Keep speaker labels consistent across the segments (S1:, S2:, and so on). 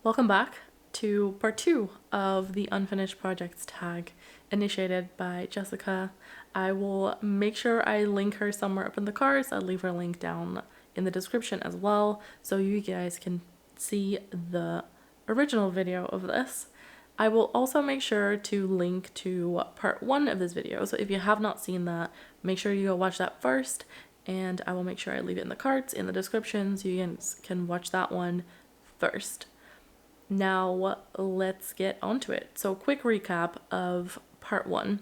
S1: Welcome back to part 2 of the unfinished projects tag initiated by Jessica. I will make sure I link her somewhere up in the cards. I'll leave her link down in the description as well so you guys can see the original video of this. I will also make sure to link to part 1 of this video, so if you have not seen that, make sure you go watch that first, and I will make sure I leave it in the cards in the description so you guys can watch that one first. Now let's get onto it. So quick recap of part 1.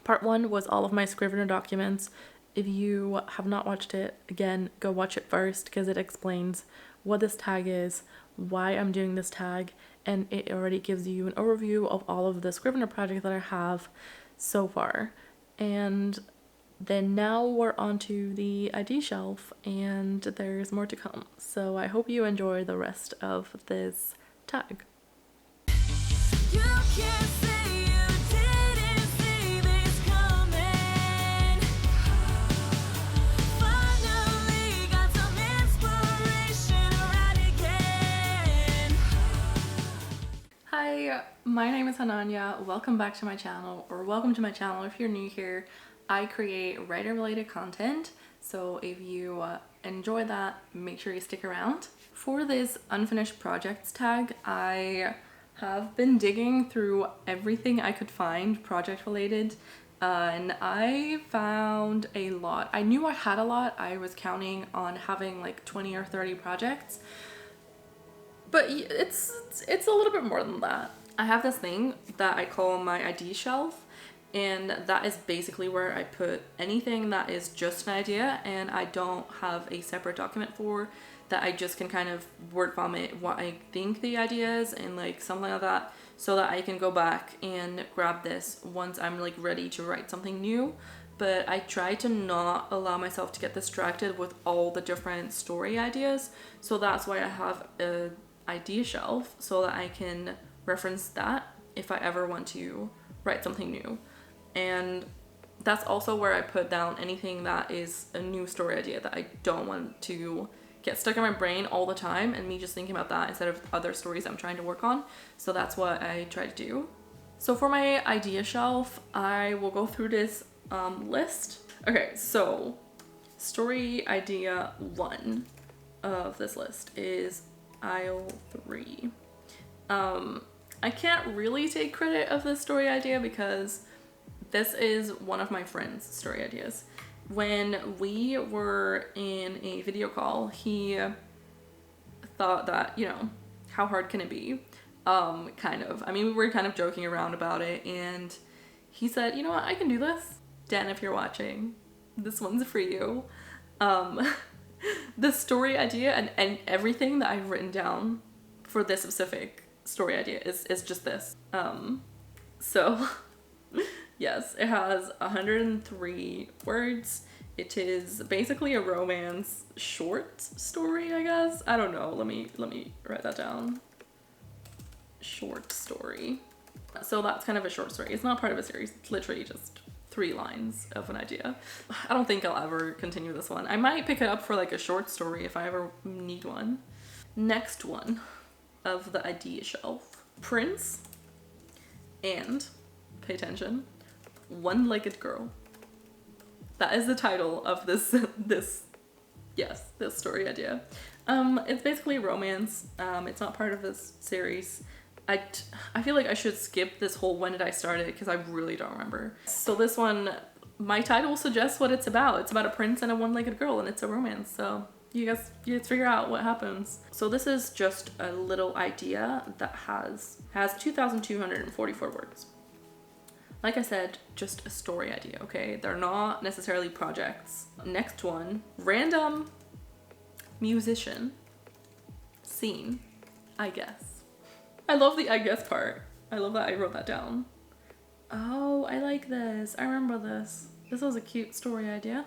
S1: Part 1 was all of my Scrivener documents. If you have not watched it, again, go watch it first because it explains what this tag is, why I'm doing this tag, and it already gives you an overview of all of the Scrivener projects that I have so far. And then now we're on to the ID shelf and there's more to come. So I hope you enjoy the rest of this tag.
S2: You can't say you didn't see this coming. Finally got some inspiration right again.
S1: Hi, my name is Hananya. Welcome back to my channel, or welcome to my channel if you're new here. I create writer related content, so if you enjoy that, make sure you stick around. For this unfinished projects tag, I have been digging through everything I could find project related, and I found a lot. I knew I had a lot. I was counting on having like 20 or 30 projects, but it's a little bit more than that. I have this thing that I call my ID shelf, and that is basically where I put anything that is just an idea and I don't have a separate document for, that I just can kind of word vomit what I think the idea is and like something like that, so that I can go back and grab this once I'm like ready to write something new. But I try to not allow myself to get distracted with all the different story ideas, so that's why I have a idea shelf, so that I can reference that if I ever want to write something new. And that's also where I put down anything that is a new story idea that I don't want to get stuck in my brain all the time and me just thinking about that instead of other stories I'm trying to work on. So that's what I try to do. So for my idea shelf, I will go through this list. Okay, so story idea 1 of this list is aisle 3. I can't really take credit of this story idea because this is one of my friend's story ideas. When we were in a video call, he thought that, you know, how hard can it be? Kind of. I mean, we were kind of joking around about it, and he said, you know what, I can do this. Dan, if you're watching, this one's for you. The story idea and everything that I've written down for this specific story idea is just this. So yes, it has 103 words. It is basically a romance short story, I guess. I don't know. Let me write that down. Short story. So that's kind of a short story. It's not part of a series. It's literally just 3 lines of an idea. I don't think I'll ever continue this one. I might pick it up for like a short story if I ever need one. Next one of the idea shelf. Prince and, pay attention, One-Legged Girl. That is the title of this story idea. It's basically romance. It's not part of this series. I feel like I should skip this whole when did I start it because I really don't remember. So this one, my title suggests what it's about. It's about a prince and a one-legged girl, and it's a romance. So you guys figure out what happens. So this is just a little idea that has 2,244 words. Like I said, just a story idea, okay? They're not necessarily projects. Next one, random musician scene, I guess. I love the I guess part. I love that I wrote that down. Oh, I like this. I remember this. This was a cute story idea.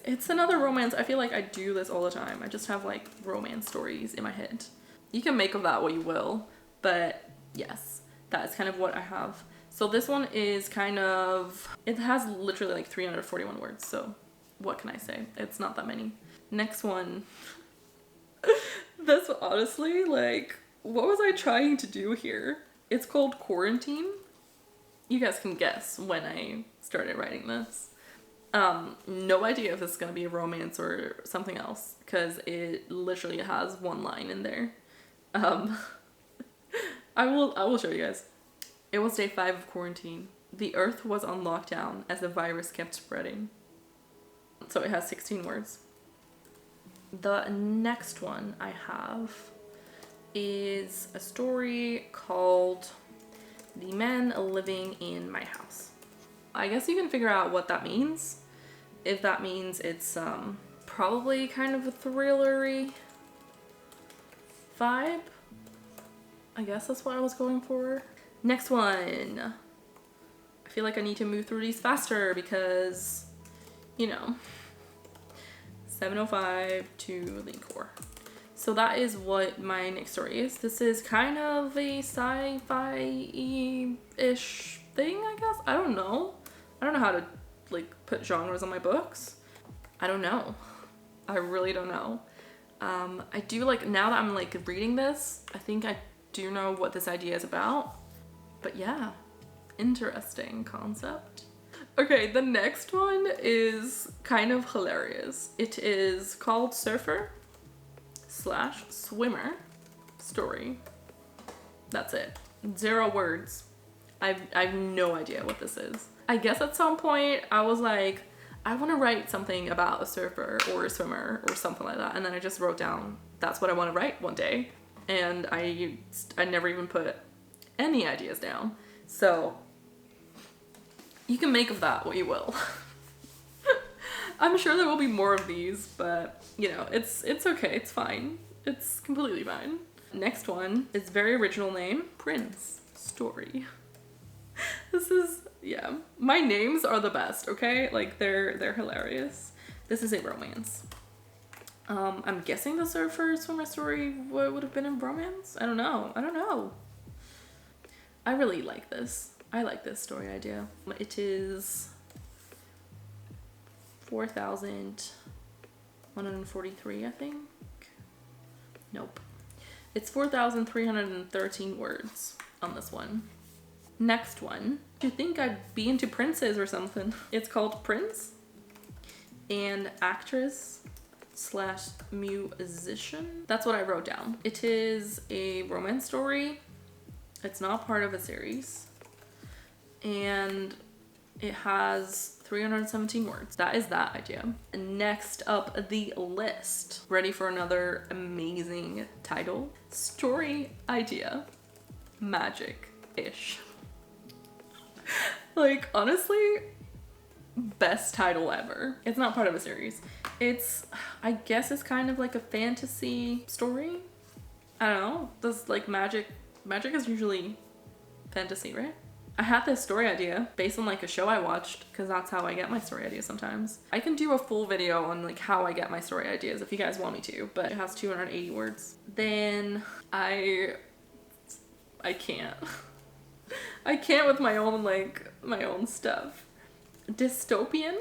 S1: It's another romance. I feel like I do this all the time. I just have like romance stories in my head. You can make of that what you will, but yes, that is kind of what I have. So this one is kind of, it has literally like 341 words, so what can I say? It's not that many. Next one. This honestly, like, what was I trying to do here? It's called Quarantine. You guys can guess when I started writing this. No idea if this is gonna be a romance or something else, because it literally has one line in there. I will show you guys. It was day 5 of quarantine. The earth was on lockdown as the virus kept spreading. So it has 16 words. The next one I have is a story called The Men Living in My House. I guess you can figure out what that means. If that means it's probably kind of a thrillery vibe. I guess that's what I was going for. Next one. I feel like I need to move through these faster because, you know, 7:05 to Linkor. So that is what my next story is. This is kind of a sci-fi-ish thing, I guess. I don't know. I don't know how to like put genres on my books. I don't know. I really don't know. I do like, now that I'm like reading this, I think I do know what this idea is about. But yeah, interesting concept. Okay, the next one is kind of hilarious. It is called Surfer/Swimmer Story. That's it. 0 words. I have no idea what this is. I guess at some point I was like, I want to write something about a surfer or a swimmer or something like that. And then I just wrote down, that's what I want to write one day. And I never even put any ideas down. So you can make of that what you will. I'm sure there will be more of these, but you know, it's okay, it's fine. It's completely fine. Next one is very original name, Prince Story. This is, yeah, my names are the best, okay? Like they're hilarious. This is a romance. I'm guessing the surfer swimmer story would have been a romance? I don't know. I really like this. I like this story idea. It is 4,143, I think. Nope. It's 4,313 words on this one. Next one. Do you think I'd be into princes or something? It's called Prince and Actress/musician. That's what I wrote down. It is a romance story. It's not part of a series. And it has 317 words. That is that idea. Next up the list. Ready for another amazing title? Story idea. Magic-ish. Like, honestly, best title ever. It's not part of a series. It's, I guess it's kind of like a fantasy story. I don't know. Does like magic is usually fantasy, right? I had this story idea based on like a show I watched, because that's how I get my story ideas sometimes. I can do a full video on like how I get my story ideas if you guys want me to, but it has 280 words. Then I can't. I can't with my own stuff. Dystopian?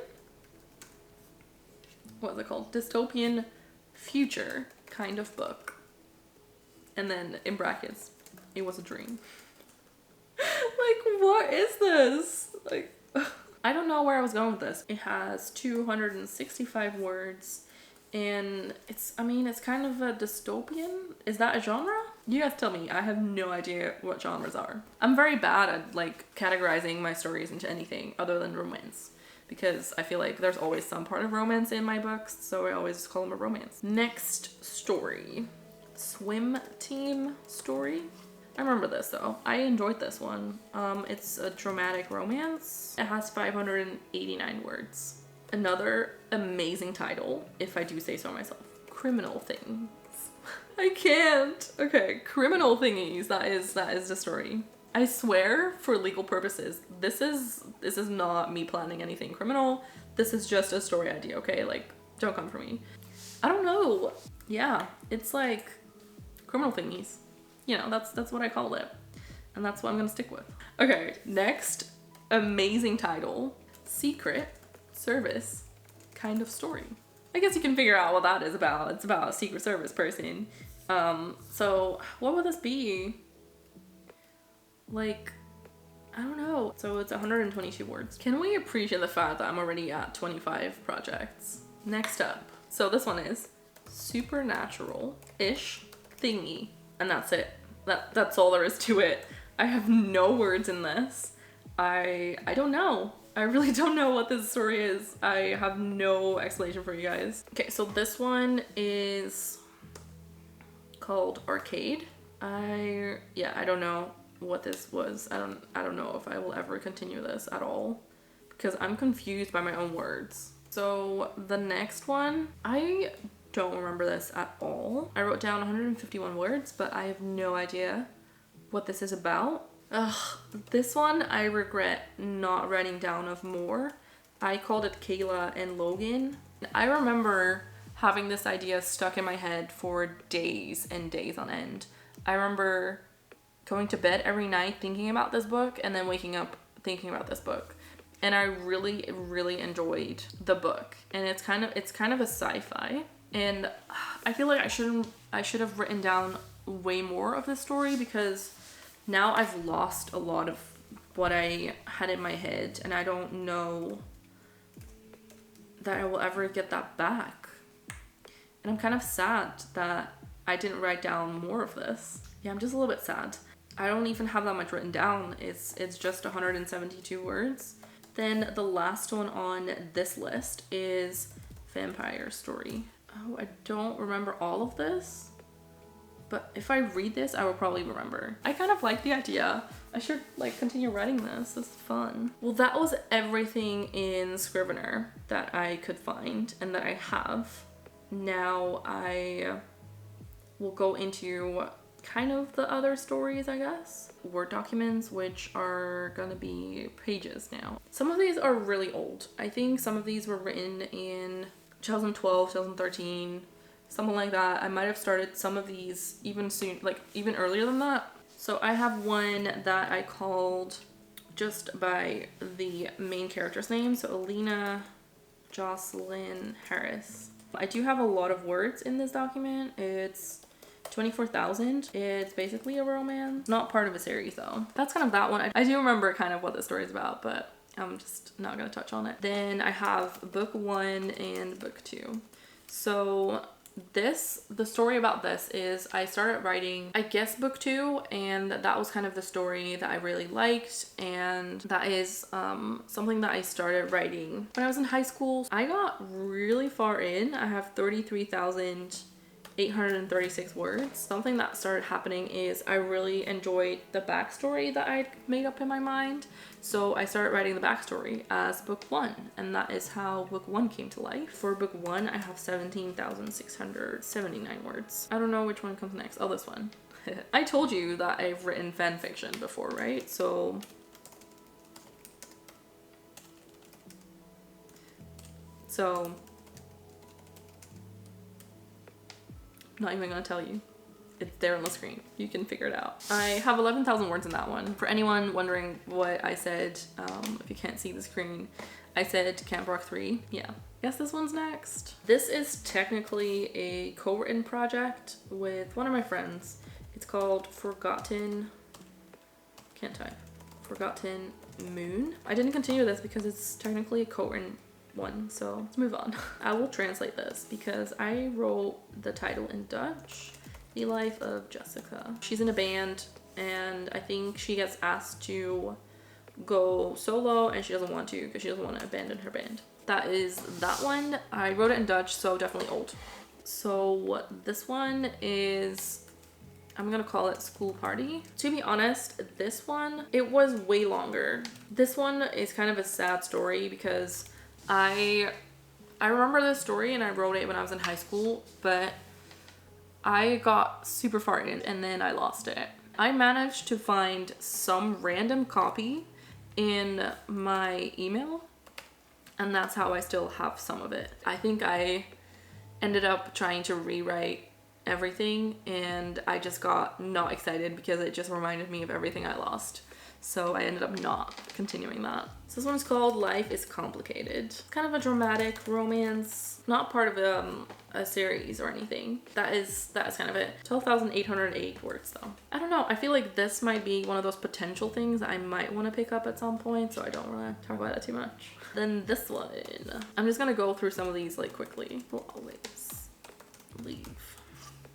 S1: What is it called? Dystopian future kind of book. And then in brackets, it was a dream. Like, what is this? Like, I don't know where I was going with this. It has 265 words, and it's kind of a dystopian. Is that a genre? You guys tell me. I have no idea what genres are. I'm very bad at like categorizing my stories into anything other than romance, because I feel like there's always some part of romance in my books, so I always call them a romance. Next story. Swim team story. I remember this though. I enjoyed this one. It's a dramatic romance. It has 589 words. Another amazing title, if I do say so myself. Criminal Things. I can't. Okay, Criminal Thingies. That is the story. I swear, for legal purposes, this is not me planning anything criminal. This is just a story idea, okay? Like, don't come for me. I don't know. Yeah, it's like Criminal Thingies. You know, that's what I call it. And that's what I'm gonna stick with. Okay, next amazing title. Secret Service kind of story. I guess you can figure out what that is about. It's about a Secret Service person So what would this be? Like, I don't know. So it's 122 words. Can we appreciate the fact that I'm already at 25 projects? Next up. So this one is supernatural-ish thingy. And that's it. That's all there is to it. I have no words in this. I don't know. I really don't know what this story is. I have no explanation for you guys. Okay, so this one is called Arcade. I don't know what this was. I don't know if I will ever continue this at all because I'm confused by my own words. So the next one, I don't remember this at all. I wrote down 151 words, but I have no idea what this is about. Ugh, this one I regret not writing down of more. I called it Kayla and Logan. I remember having this idea stuck in my head for days and days on end. I remember going to bed every night thinking about this book and then waking up thinking about this book. And I really, really enjoyed the book. And it's kind of a sci-fi. And I feel like I should have written down way more of this story because now I've lost a lot of what I had in my head and I don't know that I will ever get that back. And I'm kind of sad that I didn't write down more of this. Yeah, I'm just a little bit sad. I don't even have that much written down. It's just 172 words. Then the last one on this list is Vampire Story. Oh, I don't remember all of this. But if I read this, I will probably remember. I kind of like the idea. I should like continue writing this. This is fun. Well, that was everything in Scrivener that I could find and that I have. Now I will go into kind of the other stories, I guess. Word documents, which are gonna be pages now. Some of these are really old. I think some of these were written in 2012, 2013, something like that. I might have started some of these even soon, like even earlier than that. So I have one that I called just by the main character's name. So Alina Jocelyn Harris. I do have a lot of words in this document. It's 24,000. It's basically a romance. Not part of a series though. That's kind of that one. I do remember kind of what the story is about, but I'm just not gonna touch on it. Then I have book 1 and book 2. So the story about this is I started writing, I guess, book 2, and that was kind of the story that I really liked, and that is something that I started writing when I was in high school. I got really far in. I have 33,836 words. Something that started happening is I really enjoyed the backstory that I'd made up in my mind. So I started writing the backstory as book 1, and that is how book 1 came to life. For book 1, I have 17,679 words. I don't know which one comes next. Oh, this one. I told you that I've written fan fiction before, right? So I'm not even gonna tell you. It's there on the screen. You can figure it out. I have 11,000 words in that one. For anyone wondering what I said, if you can't see the screen, I said Camp Rock 3. Yeah. Guess this one's next. This is technically a co-written project with one of my friends. It's called Forgotten Moon. I didn't continue this because it's technically a co-written one, so let's move on. I will translate this because I wrote the title in Dutch. The Life of Jessica. She's in a band and I think she gets asked to go solo and she doesn't want to because she doesn't want to abandon her band. That is that one. I wrote it in Dutch, so definitely old. So this one is, I'm gonna call it School Party. To be honest, this one, it was way longer. This one is kind of a sad story because I remember this story and I wrote it when I was in high school, but I got super far in and then I lost it. I managed to find some random copy in my email, and that's how I still have some of it. I think I ended up trying to rewrite everything, and I just got not excited because it just reminded me of everything I lost. So I ended up not continuing that. So this one's called Life is Complicated. It's kind of a dramatic romance, not part of a series or anything. That is kind of it. 12,808 words though. I don't know, I feel like this might be one of those potential things I might want to pick up at some point, so I don't want to talk about it too much. Then this one, I'm just gonna go through some of these like quickly. We'll always leave.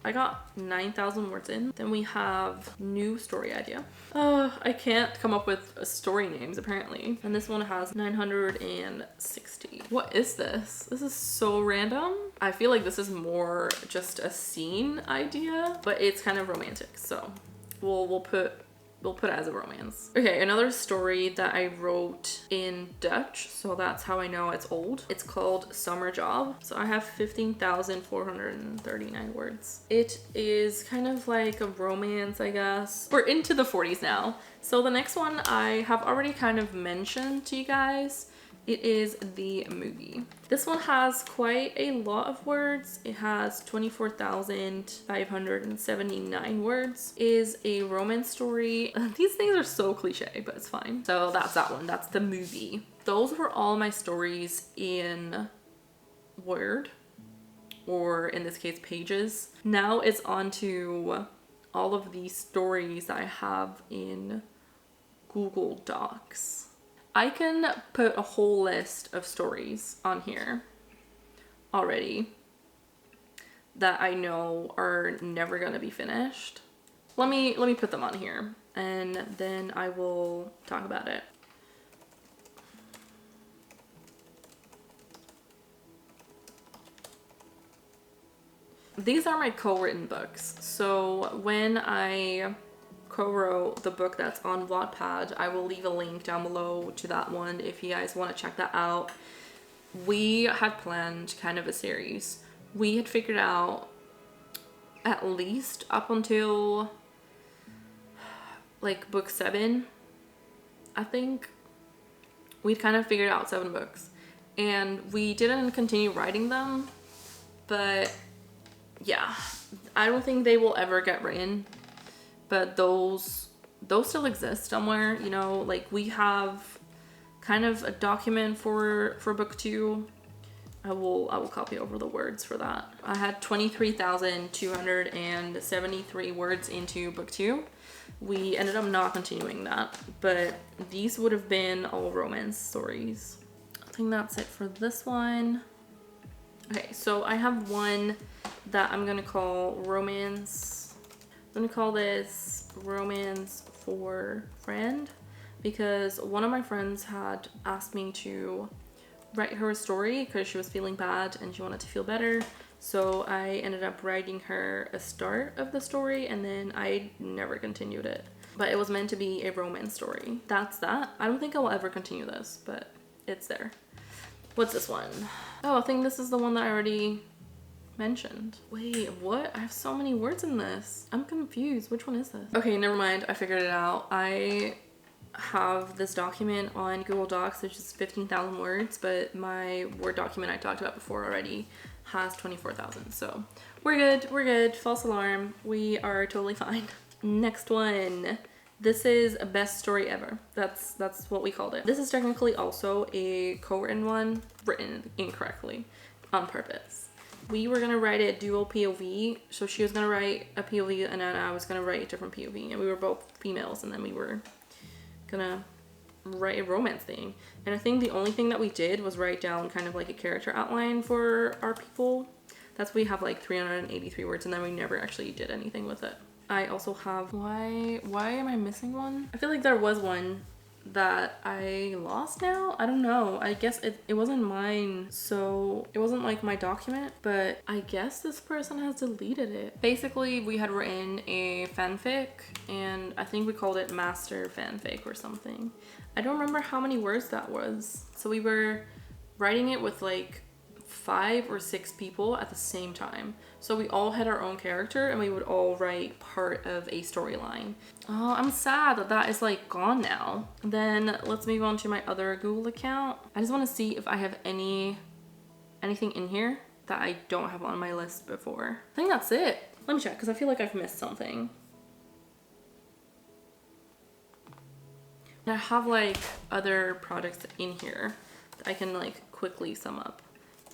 S1: I got 9,000 words in. Then we have new story idea. I can't come up with story names apparently. And this one has 960. What is this? This is so random. I feel like this is more just a scene idea, but it's kind of romantic. So we'll put it as a romance. Okay, another story that I wrote in Dutch, so that's how I know it's old. It's called Summer Job. So I have 15,439 words. It is kind of like a romance, I guess. We're into the 40s now. So the next one I have already kind of mentioned to you guys. It is the movie. This one has quite a lot of words. It has 24,579 words. It is a romance story. These things are so cliche, but it's fine. So that's that one. That's the movie. Those were all my stories in Word, or in this case, Pages. Now it's on to all of these stories that I have in Google Docs. I can put a whole list of stories on here already that I know are never gonna be finished. Let me put them on here and then I will talk about it. These are my co-written books. So when I co-wrote the book that's on Wattpad, I will leave a link down below to that one if you guys want to check that out. We had planned kind of a series. We had figured out at least up until like book 7, I think. We'd kind of figured out 7 books and we didn't continue writing them, but yeah, I don't think they will ever get written. But those still exist somewhere, you know, like we have kind of a document for book 2. I will copy over the words for that. I had 23,273 words into book 2. We ended up not continuing that, but these would have been all romance stories. I think that's it for this one. Okay, so I have one that I'm gonna call romance. I'm gonna call this Romance for Friend because one of my friends had asked me to write her a story because she was feeling bad and she wanted to feel better. So I ended up writing her a start of the story and then I never continued it. But it was meant to be a romance story. That's that. I don't think I will ever continue this, but it's there. What's this one? Oh, I think this is the one that I already mentioned. Wait, what? I have so many words in this. I'm confused. Which one is this? Okay, never mind. I figured it out. I have this document on Google Docs, which is 15,000 words, but my Word document I talked about before already has 24,000. So we're good. We're good. False alarm. We are totally fine. Next one. This is Best Story Ever. That's what we called it. This is technically also a co-written one, written incorrectly on purpose. We were gonna write it dual POV, so she was gonna write a POV and then I was gonna write a different POV, and we were both females, and then we were gonna write a romance thing. And I think the only thing that we did was write down kind of like a character outline for our people. That's we have like 383 words, and then we never actually did anything with it. I also have, why am I missing one? I feel like there was one that I lost now. I don't know. I guess it wasn't mine, so it wasn't like my document, but I guess this person has deleted it. Basically, we had written a fanfic and I think we called it Master Fanfic or something. I don't remember how many words that was. So we were writing it with like 5 or 6 people at the same time. So we all had our own character and we would all write part of a storyline. Oh, I'm sad that that is like gone now. Then let's move on to my other Google account. I just want to see if I have anything in here that I don't have on my list before. I think that's it. Let me check because I feel like I've missed something. I have like other projects in here that I can like quickly sum up.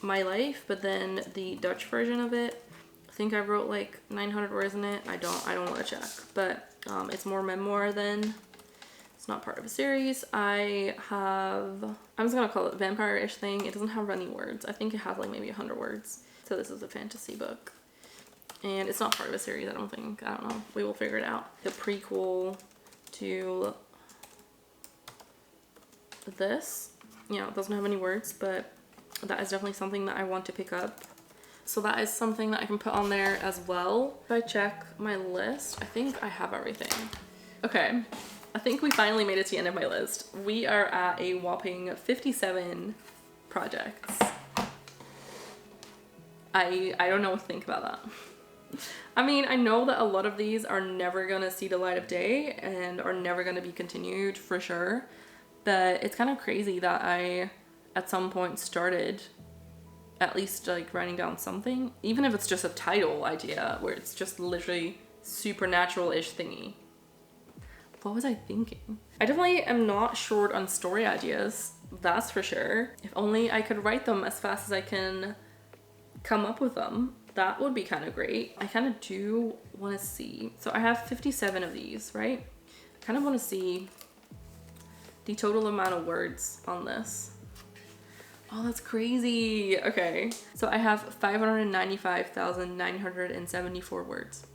S1: My life, but then the Dutch version of it, I think I wrote like 900 words in it. I don't want to check, but it's more memoir than, it's not part of a series. I'm just gonna call it vampire-ish thing. It doesn't have any words. I think it has like maybe 100 words. So this is a fantasy book. And it's not part of a series, I don't think. I don't know. We will figure it out. The prequel to this, you know, it doesn't have any words, but that is definitely something that I want to pick up. So that is something that I can put on there as well. If I check my list, I think I have everything. Okay, I think we finally made it to the end of my list. We are at a whopping 57 projects. I don't know what to think about that. I mean, I know that a lot of these are never gonna see the light of day and are never gonna be continued for sure, but it's kind of crazy that I at some point started at least like writing down something, even if it's just a title idea where it's just literally supernatural-ish thingy. What was I thinking? I definitely am not short on story ideas, that's for sure. If only I could write them as fast as I can come up with them, that would be kind of great. I kind of do want to see, so I have 57 of these, right? I kind of want to see the total amount of words on this. Oh, that's crazy. Okay, so I have 595,974 words.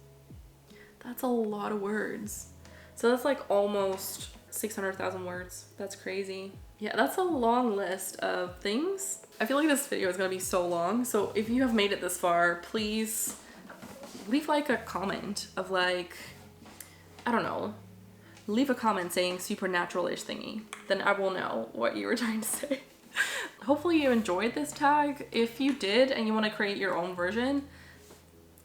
S1: That's a lot of words. So that's like almost 600,000 words. That's crazy. Yeah, that's a long list of things. I feel like this video is gonna be so long. So if you have made it this far, please leave like a comment of like, I don't know, leave a comment saying supernatural-ish thingy. Then I will know what you were trying to say. Hopefully you enjoyed this tag. If you did and you want to create your own version,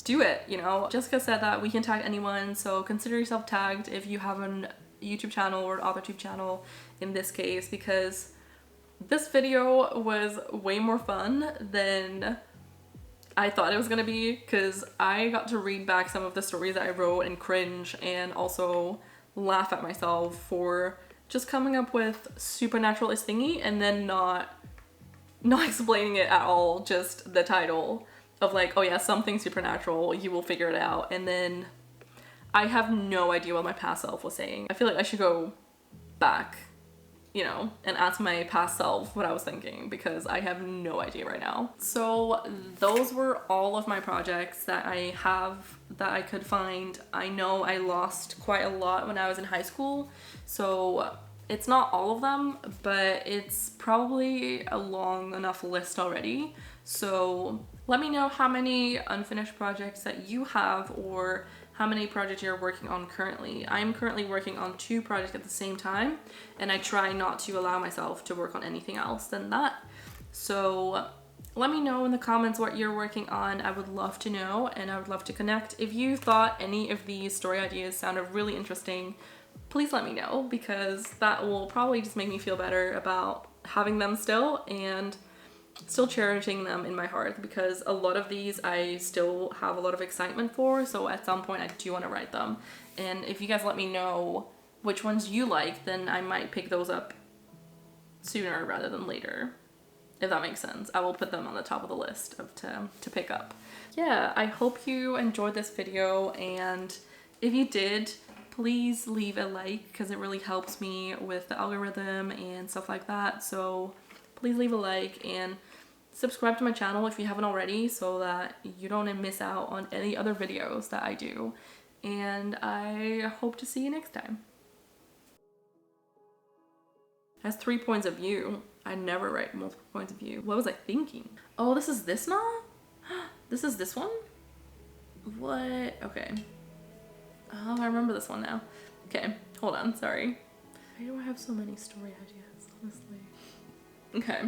S1: do it, you know. Jessica said that we can tag anyone, so consider yourself tagged if you have a YouTube channel or an Authortube channel in this case, because this video was way more fun than I thought it was gonna be, because I got to read back some of the stories that I wrote and cringe and also laugh at myself for just coming up with supernatural-ish thingy and then not explaining it at all, just the title of like, oh yeah, something supernatural, you will figure it out. And then I have no idea what my past self was saying. I feel like I should go back, you know, and ask my past self what I was thinking, because I have no idea right now. So those were all of my projects that I have that I could find. I know I lost quite a lot when I was in high school, so it's not all of them, but it's probably a long enough list already. So let me know how many unfinished projects that you have, or how many projects you're working on currently. I'm currently working on 2 projects at the same time, and I try not to allow myself to work on anything else than that. So let me know in the comments what you're working on. I would love to know, and I would love to connect. If you thought any of these story ideas sounded really interesting, please let me know, because that will probably just make me feel better about having them still and still cherishing them in my heart, because a lot of these I still have a lot of excitement for, so at some point I do want to write them. And if you guys let me know which ones you like, then I might pick those up sooner rather than later, if that makes sense. I will put them on the top of the list of to pick up. Yeah, I hope you enjoyed this video, and if you did, please leave a like, because it really helps me with the algorithm and stuff like that. So please leave a like and subscribe to my channel if you haven't already, so that you don't miss out on any other videos that I do. And I hope to see you next time. It has 3 points of view. I never write multiple points of view. What was I thinking? Oh, this is this now? This is this one? What? Okay. Oh, I remember this one now. Okay, hold on, sorry. Why do I have so many story ideas, honestly? Okay.